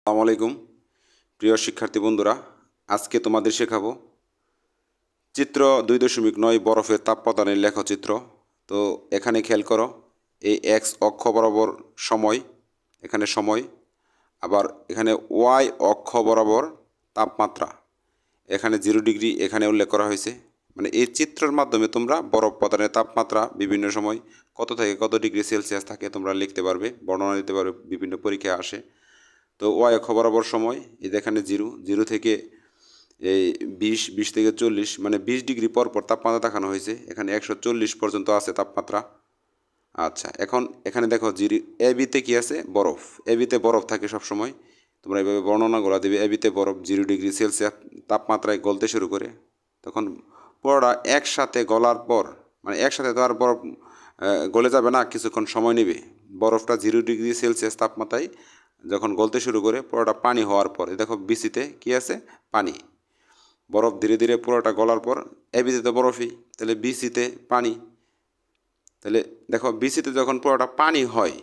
আসসালামু আলাইকুম প্রিয় শিক্ষার্থী বন্ধুরা, আজকে তোমাদের শেখাবো চিত্র 2.9 বরফের তাপ প্রদানের লেখচিত্র। তো এখানে খেয়াল করো, এই এক্স অক্ষ বরাবর সময়, এখানে সময়, আবার এখানে ওয়াই অক্ষ বরাবর তাপমাত্রা, এখানে 0 ডিগ্রি এখানে উল্লেখ করা হয়েছে। মানে এই চিত্রের মাধ্যমে তোমরা বরফ প্রদানের তাপমাত্রা বিভিন্ন সময় কত থেকে কত ডিগ্রি সেলসিয়াস থাকে তোমরা লিখতে পারবে, বর্ণনা দিতে পারবে, বিভিন্ন পরীক্ষায় আসে। তো ওয়াই অক্ষ বরাবর সময়, এই এখানে 0 থেকে এই 20 থেকে 40, মানে 20 ডিগ্রি পর পর তাপমাত্রা দেখানো হয়েছে। এখানে 140 পর্যন্ত আছে তাপমাত্রা। আচ্ছা, এখন এখানে দেখো এ বিতে কী আছে? বরফ। এ বিতে বরফ থাকে সবসময়। তোমরা এইভাবে বর্ণনাগুলো দেবে। এ বিতে বরফ 0 ডিগ্রি সেলসিয়াস তাপমাত্রায় গলতে শুরু করে, তখন পুরোটা একসাথে গলার পর, মানে একসাথে তো আর বরফ গলে যাবে না, কিছুক্ষণ সময় নেবে। বরফটা 0 ডিগ্রি সেলসিয়াস তাপমাত্রায় যখন গলতে শুরু করে, পুরোটা পানি হওয়ার পর, দেখো বিসিতে কী আছে? পানি। বরফ ধীরে ধীরে পুরোটা গলার পর, এবিতে তো বরফই, তাহলে বিসিতে পানি। তাহলে দেখো বিসিতে যখন পুরোটা পানি হয়,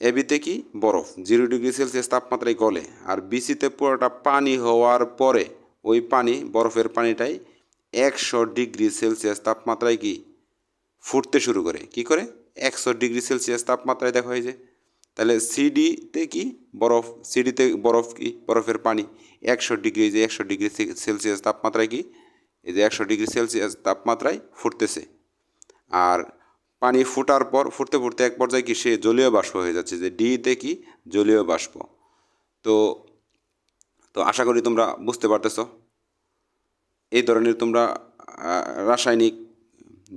এবিতে কি? বরফ 0 ডিগ্রি সেলসিয়াস তাপমাত্রায় গলে, আর বিসিতে পুরোটা পানি হওয়ার পরে ওই পানি, বরফের পানিটাই 100 ডিগ্রি সেলসিয়াস তাপমাত্রায় কি ফুটতে শুরু করে। কি করে? 100 ডিগ্রি সেলসিয়াস তাপমাত্রায় দেখো এই যে। তাহলে সিডিতে কি? বরফ। সিডিতে বরফ কি? বরফের পানি। 100 ডিগ্রি, যে 100 ডিগ্রি সেলসিয়াস তাপমাত্রায় কি? এই যে 100 ডিগ্রি সেলসিয়াস তাপমাত্রায় ফুটতেছে। আর পানি ফুটার পর, ফুটতে ফুটতে এক পর্যায়ে কি সে জলীয় বাষ্প হয়ে যাচ্ছে, যে ডিতে কি? জলীয় বাষ্প। তো তো আশা করি তোমরা বুঝতে পারতেছো। এই ধরনের তোমরা রাসায়নিক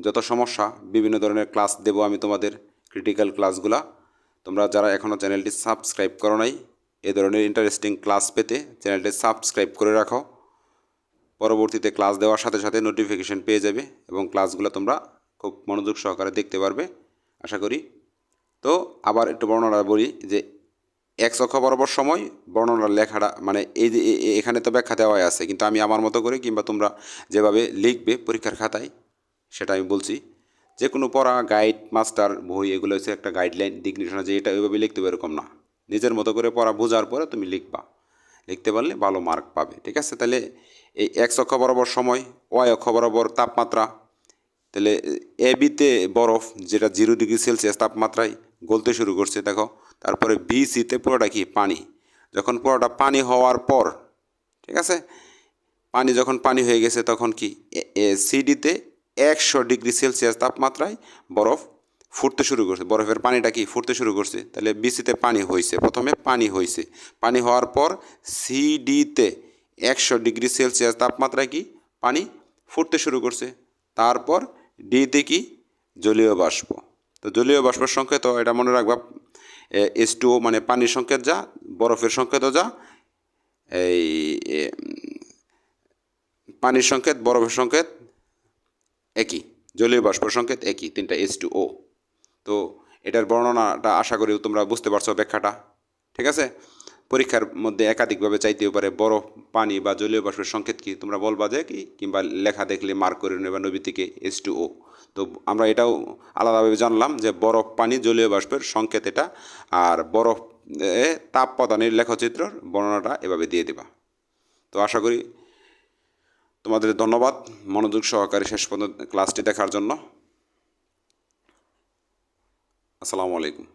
যত সমস্যা, বিভিন্ন ধরনের ক্লাস দেব আমি তোমাদের, ক্রিটিক্যাল ক্লাসগুলা। তোমরা যারা এখনও চ্যানেলটি সাবস্ক্রাইব করো নাই, এ ধরনের ইন্টারেস্টিং ক্লাস পেতে চ্যানেলটি সাবস্ক্রাইব করে রাখো। পরবর্তীতে ক্লাস দেওয়ার সাথে সাথে নোটিফিকেশন পেয়ে যাবে এবং ক্লাসগুলো তোমরা খুব মনোযোগ সহকারে দেখতে পারবে আশা করি। তো আবার একটু বর্ণনা বলি, যে এক্স অক্ষ বরাবর সময় বর্ণনার লেখাটা, মানে এই যে এখানে তো ব্যাখ্যা দেওয়াই আছে, কিন্তু আমি আমার মতো করে, কিংবা তোমরা যেভাবে লিখবে পরীক্ষার খাতায় সেটা আমি বলছি। যে কোনো পড়া, গাইড, মাস্টার, বই, এগুলো হচ্ছে একটা গাইডলাইন, দিক নির্দেশনা, যে এটা ওইভাবে লিখতে হবে এরকম না। নিজের মতো করে পড়া বোঝার পরে তুমি লিখবা, লিখতে পারলে ভালো মার্ক পাবে। ঠিক আছে? তাহলে এই এক্স অক্ষ বরাবর সময়, ওয়াই অক্ষ বরাবর তাপমাত্রা, তাহলে এ বিতে বরফ, যেটা 0 ডিগ্রি সেলসিয়াস তাপমাত্রায় গলতে শুরু করছে দেখো। তারপরে বি সিতে পুরোটা কি? পানি। যখন পুরোটা পানি হওয়ার পর, ঠিক আছে, পানি যখন পানি হয়ে গেছে, তখন কি? সিডিতে 100 ডিগ্রি সেলসিয়াস তাপমাত্রায় বরফ ফুটতে শুরু করছে। বরফের পানিটা কি? ফুটতে শুরু করছে। তাহলে বিসিতে পানি হয়েছে, প্রথমে পানি হয়েছে। পানি হওয়ার পর সিডিতে 100 ডিগ্রি সেলসিয়াস তাপমাত্রায় কি? পানি ফুটতে শুরু করছে। তারপর ডিতে কি? জলীয় বাষ্প। তো জলীয় বাষ্পের সংকেত, এটা মনে রাখবা, H2O, মানে পানির সংকেত যা, বরফের সংকেতও যা, এই পানির সংকেত, বরফের সংকেত একই, জলীয় বাষ্পের সংকেত একই, তিনটা H2O। তো এটার বর্ণনাটা আশা করি তোমরা বুঝতে পারছো, ব্যাখ্যাটা। ঠিক আছে? পরীক্ষার মধ্যে একাধিকভাবে চাইতেও পারে, বরফ, পানি বা জলীয় বাষ্পের সংকেত কি, তোমরা বলবা যে কি, কিংবা লেখা দেখলে মার্ক করে নেবা নবী থেকে H2O। তো আমরা এটাও আলাদাভাবে জানলাম যে বরফ, পানি, জলীয় বাষ্পের সংকেত এটা, আর বরফ তাপ প্রদানের লেখচিত্র বর্ণনাটা এভাবে দিয়ে দেবা। তো আশা করি তোমাদের ধন্যবাদ মনোযোগ সহকারে শেষ পর্যন্ত ক্লাসটি দেখার জন্য। আসসালামু আলাইকুম।